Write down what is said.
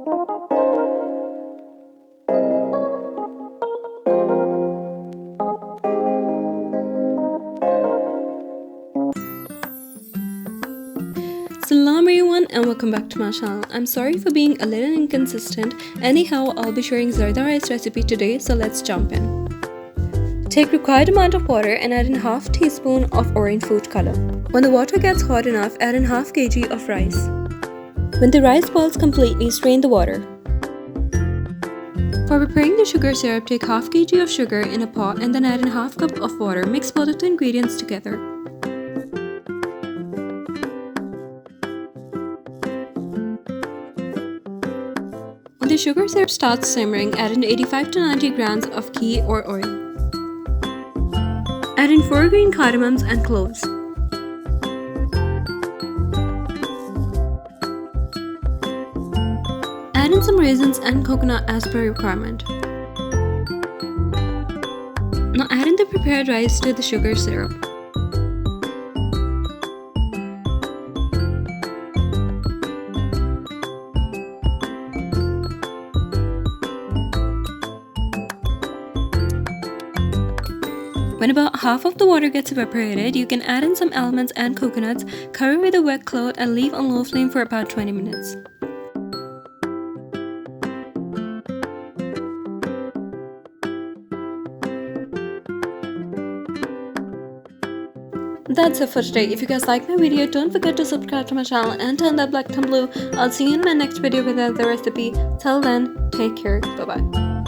Salam everyone and welcome back to my channel. I'm sorry for being a little inconsistent. Anyhow, I'll be sharing Zarda rice recipe today, so let's jump in. Take required amount of water and add in half teaspoon of orange food color. When the water gets hot enough, add in half kg of rice. When the rice boils completely, strain the water. For preparing the sugar syrup, take half kg of sugar in a pot and then add in half cup of water. Mix both of the ingredients together. When the sugar syrup starts simmering, add in 85 to 90 grams of ghee or oil. Add in 4 green cardamoms and cloves. Add in some raisins and coconut as per requirement. Now add in the prepared rice to the sugar syrup. When about half of the water gets evaporated, you can add in some almonds and coconuts, cover with a wet cloth and leave on low flame for about 20 minutes. That's it for today. If you guys like my video, don't forget to subscribe to my channel and turn that black thumb blue. I'll see you in my next video with another recipe. Till then, take care. Bye bye.